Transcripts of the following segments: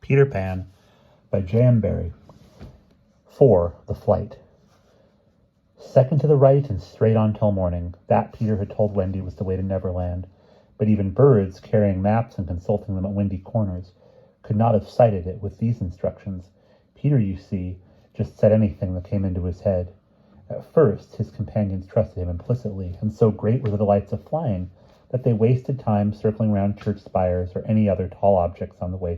Peter Pan by J.M. Barrie. 4. The Flight. Second to the right and straight on till morning. That, Peter had told Wendy, was the way to Neverland. But even birds, carrying maps and consulting them at windy corners, could not have sighted it with these instructions. Peter, you see, just said anything that came into his head. At first, his companions trusted him implicitly, and so great were the delights of flying that they wasted time circling round church spires or any other tall objects on the way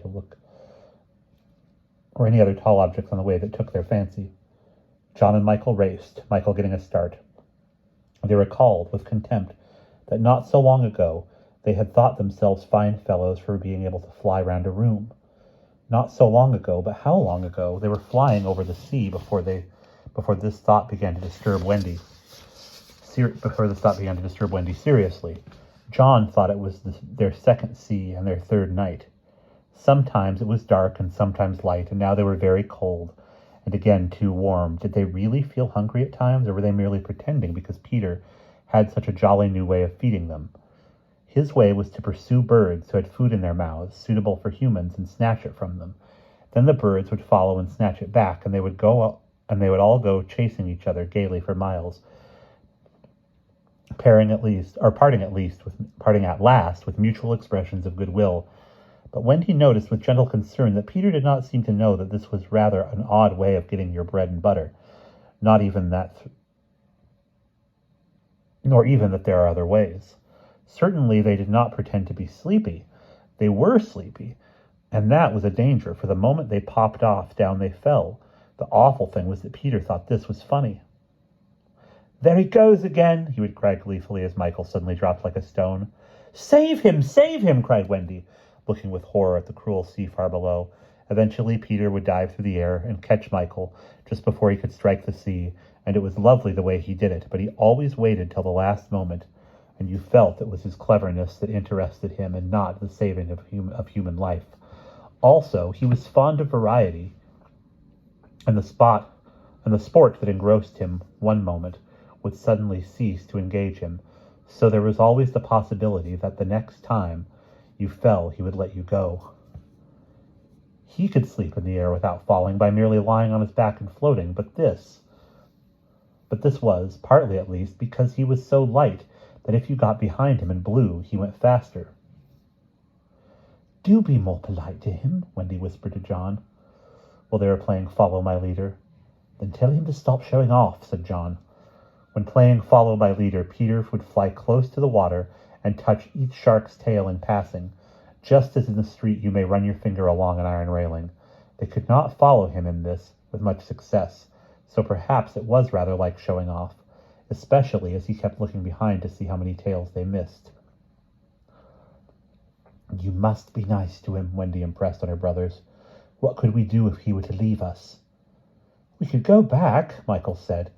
that took their fancy. John and Michael raced, Michael getting a start. They recalled with contempt that not so long ago they had thought themselves fine fellows for being able to fly round a room. Not so long ago, but how long ago, they were flying over the sea before this thought began to disturb Wendy. Seriously. John thought it was their second sea and their third night. Sometimes it was dark and sometimes light, and now they were very cold, and again too warm. Did they really feel hungry at times, or were they merely pretending because Peter had such a jolly new way of feeding them? His way was to pursue birds who had food in their mouths, suitable for humans, and snatch it from them. Then the birds would follow and snatch it back, and they would all go chasing each other gaily for miles, parting at last with mutual expressions of goodwill. But Wendy noticed with gentle concern that Peter did not seem to know that this was rather an odd way of getting your bread and butter, nor even that there are other ways. Certainly they did not pretend to be sleepy. They were sleepy, and that was a danger, for the moment they popped off, down they fell. The awful thing was that Peter thought this was funny. "There he goes again," he would cry gleefully as Michael suddenly dropped like a stone. Save him! Save him!" cried Wendy, looking with horror at the cruel sea far below. Eventually Peter would dive through the air and catch Michael just before he could strike the sea, and it was lovely the way he did it, but he always waited till the last moment, and you felt it was his cleverness that interested him and not the saving of human life. Also, he was fond of variety, and the sport that engrossed him one moment would suddenly cease to engage him, so there was always the possibility that the next time you fell he would let you go. He could sleep in the air without falling by merely lying on his back and floating, but this was, partly at least, because he was so light that if you got behind him and blew, he went faster. "Do be more polite to him," Wendy whispered to John, while they were playing Follow My Leader. "Then tell him to stop showing off," said John. When playing Follow My Leader, Peter would fly close to the water and touch each shark's tail in passing, just as in the street you may run your finger along an iron railing. They could not follow him in this with much success, so perhaps it was rather like showing off, especially as he kept looking behind to see how many tails they missed. "You must be nice to him," Wendy impressed on her brothers. "What could we do if he were to leave us?" "We could go back," Michael said.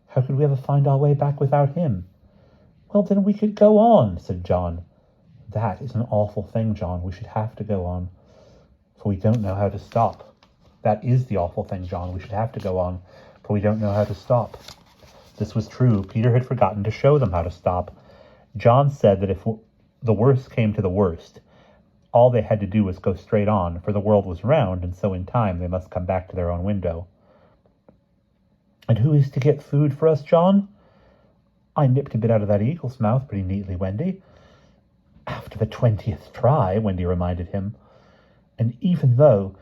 "How could we ever find our way back without him?" "Well, then we could go on," said John. "That is an awful thing, John. We should have to go on, for we don't know how to stop." "That is the awful thing, John. We should have to go on, for we don't know how to stop." This was true. Peter had forgotten to show them how to stop. John said that if the worst came to the worst, all they had to do was go straight on, for the world was round, and so in time they must come back to their own window. "And who is to get food for us, John?" "I nipped a bit out of that eagle's mouth pretty neatly, Wendy." "After the 20th try," Wendy reminded him. "And even though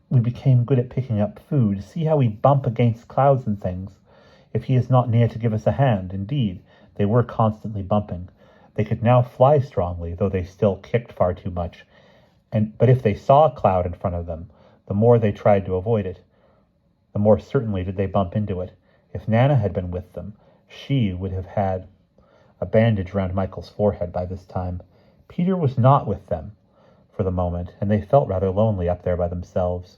we became good at picking up food, see how we bump against clouds and things, if he is not near to give us a hand." Indeed, they were constantly bumping. They could now fly strongly, though they still kicked far too much. But if they saw a cloud in front of them, the more they tried to avoid it, the more certainly did they bump into it. If Nana had been with them, she would have had a bandage round Michael's forehead by this time. Peter was not with them for the moment, and they felt rather lonely up there by themselves.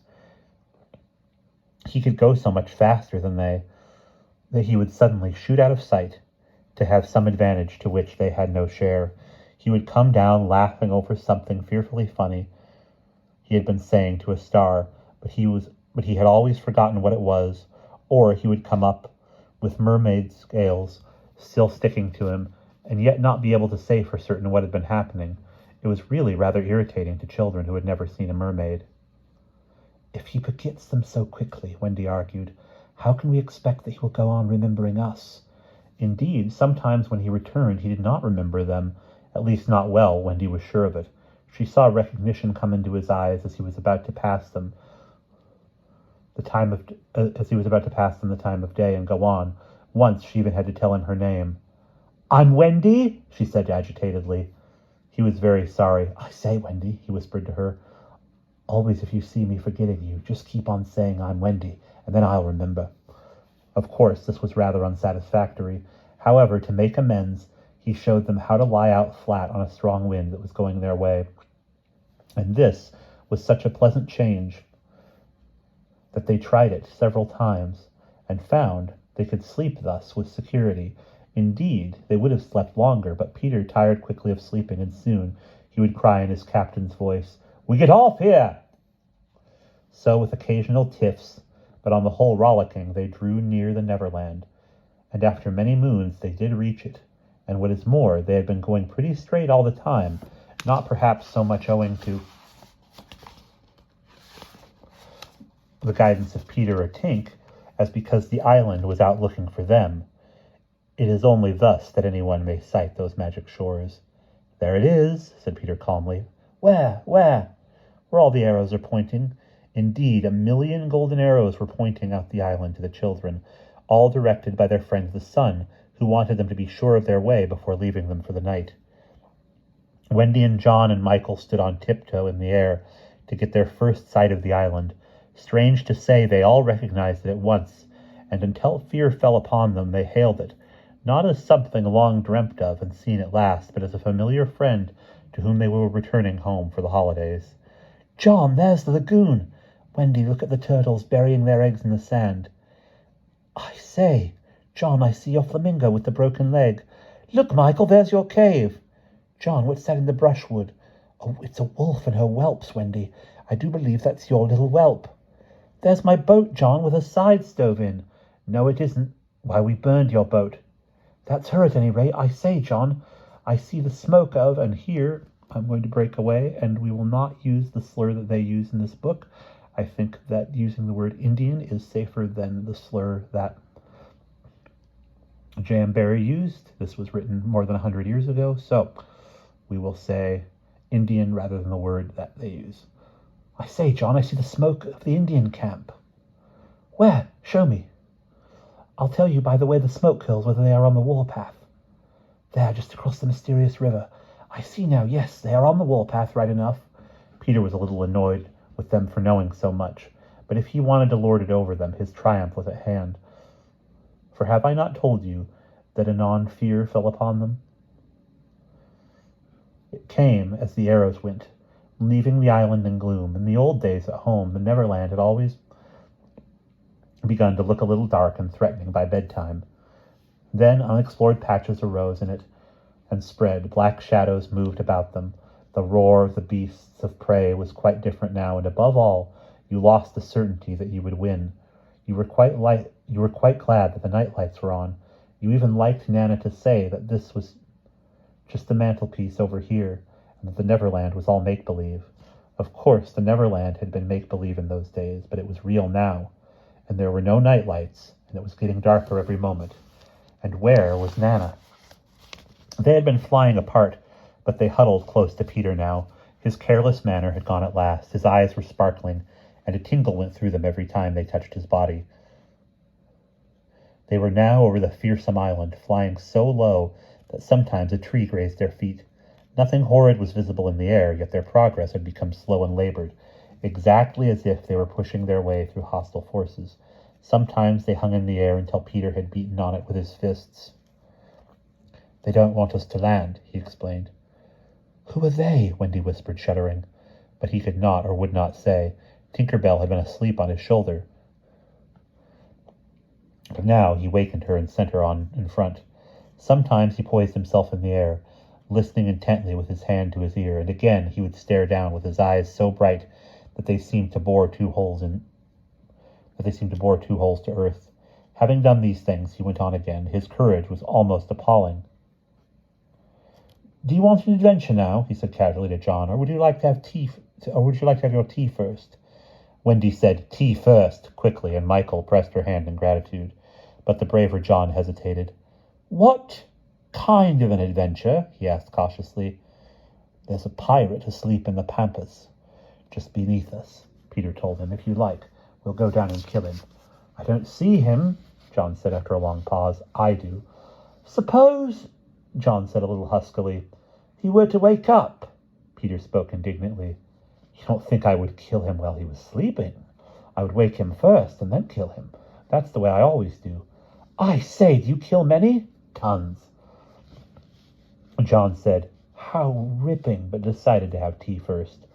He could go so much faster than they that he would suddenly shoot out of sight to have some advantage to which they had no share. He would come down laughing over something fearfully funny he had been saying to a star, but he had always forgotten what it was, or he would come up with mermaid scales still sticking to him, and yet not be able to say for certain what had been happening. It was really rather irritating to children who had never seen a mermaid. If he forgets them so quickly, Wendy argued, how can we expect that he will go on remembering us? Indeed, sometimes when he returned, he did not remember them, at least not well. Wendy was sure of it. She saw recognition come into his eyes as he was about to pass them the time of day and go on. Once she even had to tell him her name. I'm Wendy, she said agitatedly. He was very sorry. I say, Wendy, he whispered to her, always if you see me forgetting you, just keep on saying I'm Wendy, and then I'll remember. Of course, this was rather unsatisfactory. However, to make amends, he showed them how to lie out flat on a strong wind that was going their way. And this was such a pleasant change that they tried it several times and found they could sleep thus with security. Indeed, they would have slept longer, but Peter tired quickly of sleeping, and soon he would cry in his captain's voice, "We get off here!" So, with occasional tiffs, but on the whole rollicking, they drew near the Neverland, and after many moons they did reach it, and what is more, they had been going pretty straight all the time, not perhaps so much owing to the guidance of Peter or Tink, as because the island was out looking for them. It is only thus that anyone may sight those magic shores. There it is, said Peter calmly. Where? Where? Where all the arrows are pointing. Indeed, 1,000,000 golden arrows were pointing out the island to the children, all directed by their friend the sun, who wanted them to be sure of their way before leaving them for the night. Wendy and John and Michael stood on tiptoe in the air to get their first sight of the island. Strange to say, they all recognized it at once, and until fear fell upon them, they hailed it, not as something long dreamt of and seen at last, but as a familiar friend to whom they were returning home for the holidays. John, there's the lagoon! Wendy, look at the turtles burying their eggs in the sand. I say, John, I see your flamingo with the broken leg. Look, Michael, there's your cave. John, what's that in the brushwood? Oh, it's a wolf and her whelps, Wendy. I do believe that's your little whelp. There's my boat, John, with a side stove in. No, it isn't. Why, we burned your boat. That's her at any rate. I say, John, I see the smoke of, and here I'm going to break away, and we will not use the slur that they use in this book. I think that using the word Indian is safer than the slur that J.M. Barrie used. This was written more than 100 years ago, so we will say Indian rather than the word that they use. I say, John, I see the smoke of the Indian camp. Where? Show me. I'll tell you by the way the smoke curls whether they are on the warpath. There, just across the mysterious river. I see now, yes, they are on the warpath right enough. Peter was a little annoyed with them for knowing so much, but if he wanted to lord it over them, his triumph was at hand. For have I not told you that anon fear fell upon them? It came as the arrows went, leaving the island in gloom. In the old days at home, the Neverland had always begun to look a little dark and threatening by bedtime. Then unexplored patches arose in it and spread. Black shadows moved about them. The roar of the beasts of prey was quite different now, and above all, you lost the certainty that you would win. You were quite glad that the night lights were on. You even liked Nana to say that this was just the mantelpiece over here, and that the Neverland was all make-believe. Of course, the Neverland had been make-believe in those days, but it was real now, and there were no night lights, and it was getting darker every moment. And where was Nana? They had been flying apart, but they huddled close to Peter now. His careless manner had gone at last. His eyes were sparkling, and a tingle went through them every time they touched his body. They were now over the fearsome island, flying so low that sometimes a tree grazed their feet. Nothing horrid was visible in the air, yet their progress had become slow and labored, exactly as if they were pushing their way through hostile forces. Sometimes they hung in the air until Peter had beaten on it with his fists. They don't want us to land, he explained. Who are they? Wendy whispered, shuddering. But he could not or would not say. Tinker Bell had been asleep on his shoulder. But now he wakened her and sent her on in front. Sometimes he poised himself in the air, listening intently with his hand to his ear, and again he would stare down with his eyes so bright that they seemed to bore two holes to earth. Having done these things, he went on again. His courage was almost appalling. Do you want an adventure now? He said casually to John, or would you like to have your tea first? Wendy said, "Tea first," quickly, and Michael pressed her hand in gratitude. But the braver John hesitated. "What kind of an adventure?" he asked cautiously. "There's a pirate asleep in the pampas, just beneath us," Peter told him. "If you like, we'll go down and kill him." "I don't see him," John said after a long pause. "I do." "Suppose," John said a little huskily, "he were to wake up?" Peter spoke indignantly. "You don't think I would kill him while he was sleeping? I would wake him first and then kill him. That's the way I always do." "I say, do you kill many?" "Tons." John said, "How ripping," but decided to have tea first.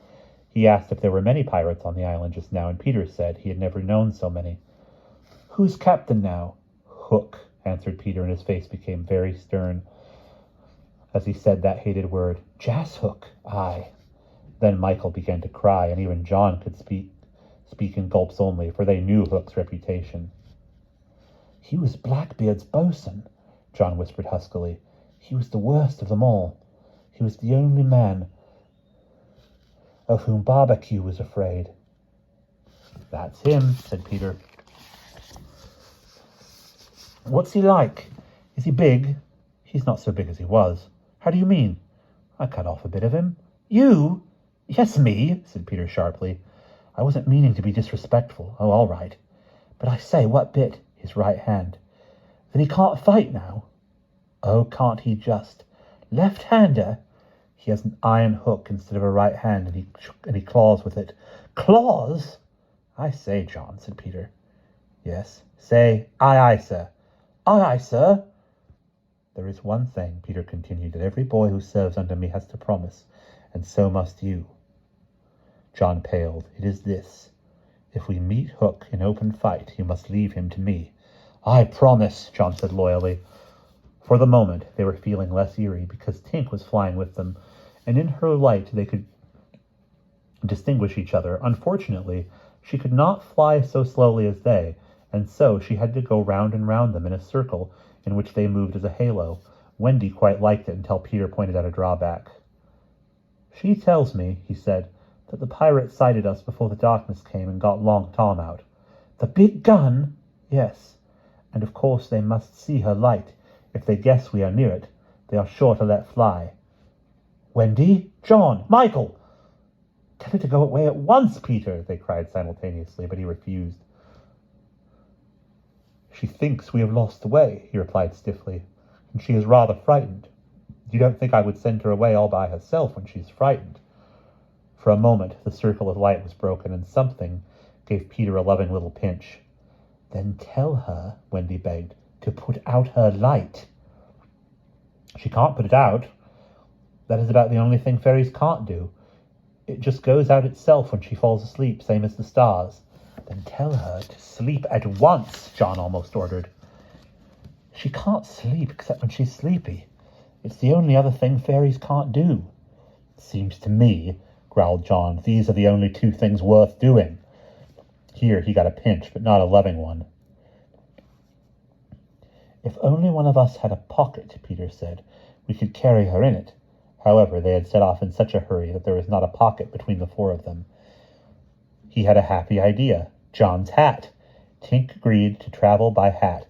He asked if there were many pirates on the island just now, and Peter said he had never known so many. "Who's captain now?" "Hook," answered Peter, and his face became very stern as he said that hated word. "Jas Hook, aye." Then Michael began to cry, and even John could speak in gulps only, for they knew Hook's reputation. "He was Blackbeard's boatswain," John whispered huskily. "He was the worst of them all. He was the only man of whom Barbecue was afraid." "That's him," said Peter. "What's he like? Is he big?" "He's not so big as he was." "How do you mean?" "I cut off a bit of him." "You?" "Yes, me," said Peter sharply. "I wasn't meaning to be disrespectful." "Oh, all right. But I say, what bit?" "His right hand." "Then he can't fight now?" "Oh, can't he just? Left-hander?" "He has an iron hook instead of a right hand, and he claws with it." "Claws?" "I say, John," said Peter. "Yes." "Say, aye, aye, sir." "Aye, aye, sir." "There is one thing," Peter continued, "that every boy who serves under me has to promise, and so must you." John paled. "It is this. If we meet Hook in open fight, you must leave him to me." "I promise," John said loyally. For the moment, they were feeling less eerie, because Tink was flying with them, and in her light they could distinguish each other. Unfortunately, she could not fly so slowly as they, and so she had to go round and round them in a circle in which they moved as a halo. Wendy quite liked it until Peter pointed out a drawback. "She tells me," he said, "that the pirates sighted us before the darkness came and got Long Tom out." "The big gun?" "Yes. And of course they must see her light. If they guess we are near it, they are sure to let fly." "Wendy? John? Michael!" "Tell her to go away at once, Peter!" they cried simultaneously, but he refused. "She thinks we have lost the way," he replied stiffly, "and she is rather frightened. You don't think I would send her away all by herself when she's frightened?" For a moment the circle of light was broken, and something gave Peter a loving little pinch. "Then tell her," Wendy begged, "to put out her light." "She can't put it out. That is about the only thing fairies can't do. It just goes out itself when she falls asleep, same as the stars." "Then tell her to sleep at once," John almost ordered. "She can't sleep except when she's sleepy. It's the only other thing fairies can't do." "Seems to me," growled John, "these are the only two things worth doing." Here he got a pinch, but not a loving one. "If only one of us had a pocket," Peter said, "we could carry her in it." However, they had set off in such a hurry that there was not a pocket between the four of them. He had a happy idea. John's hat. Tink agreed to travel by hat,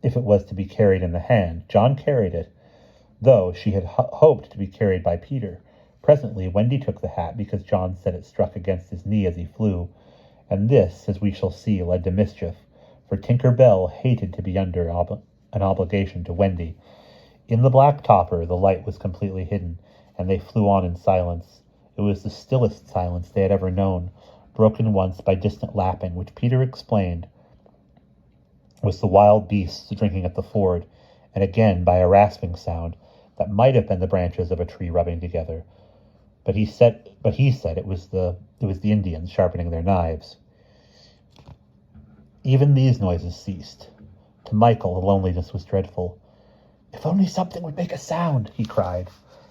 if it was to be carried in the hand. John carried it, though she had hoped to be carried by Peter. Presently Wendy took the hat, because John said it struck against his knee as he flew, and this, as we shall see, led to mischief, for Tinker Bell hated to be under an obligation to Wendy. In the black topper the light was completely hidden, and they flew on in silence. It was the stillest silence they had ever known, broken once by distant lapping, which Peter explained was the wild beasts drinking at the ford, and again by a rasping sound that might have been the branches of a tree rubbing together. But he said it was the Indians sharpening their knives. Even these noises ceased. To Michael the loneliness was dreadful. "If only something would make a sound," he cried.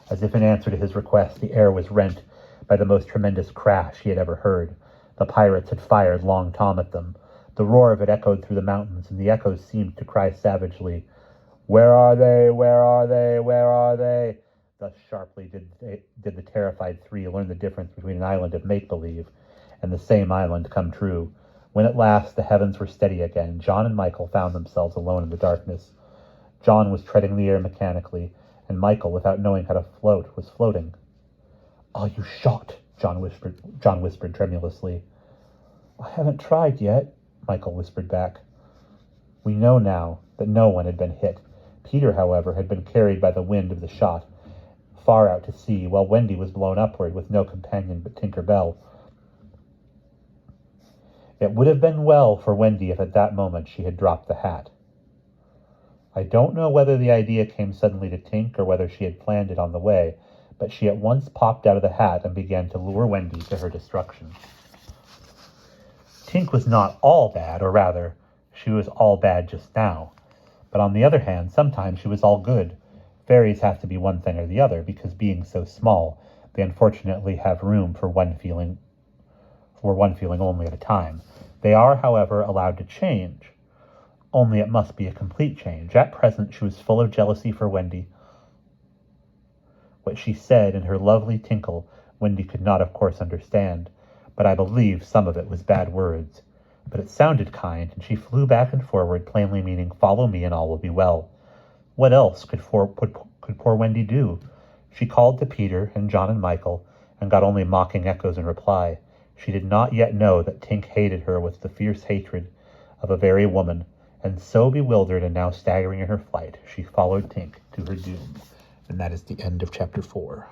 As if in answer to his request, the air was rent by the most tremendous crash he had ever heard. The pirates had fired Long Tom at them. The roar of it echoed through the mountains, and the echoes seemed to cry savagely, "Where are they? Where are they? Where are they?" Thus sharply did the terrified three learn the difference between an island of make-believe and the same island come true. When at last the heavens were steady again, John and Michael found themselves alone in the darkness. John was treading the air mechanically, and Michael, without knowing how to float, was floating. "Are you shot?" John whispered tremulously. "I haven't tried yet," Michael whispered back. We know now that no one had been hit. Peter, however, had been carried by the wind of the shot far out to sea, while Wendy was blown upward with no companion but Tinker Bell. It would have been well for Wendy if at that moment she had dropped the hat. I don't know whether the idea came suddenly to Tink or whether she had planned it on the way, but she at once popped out of the hat and began to lure Wendy to her destruction. Tink was not all bad, or rather, she was all bad just now. But on the other hand, sometimes she was all good. Fairies have to be one thing or the other, because being so small, they unfortunately have room for one feeling only at a time. They are, however, allowed to change. Only it must be a complete change. At present, she was full of jealousy for Wendy. What she said in her lovely tinkle, Wendy could not, of course, understand, but I believe some of it was bad words. But it sounded kind, and she flew back and forward, plainly meaning, "Follow me and all will be well." What else could poor Wendy do? She called to Peter and John and Michael, and got only mocking echoes in reply. She did not yet know that Tink hated her with the fierce hatred of a very woman, and so bewildered and now staggering in her flight, she followed Tink to her doom. And that is the end of chapter 4.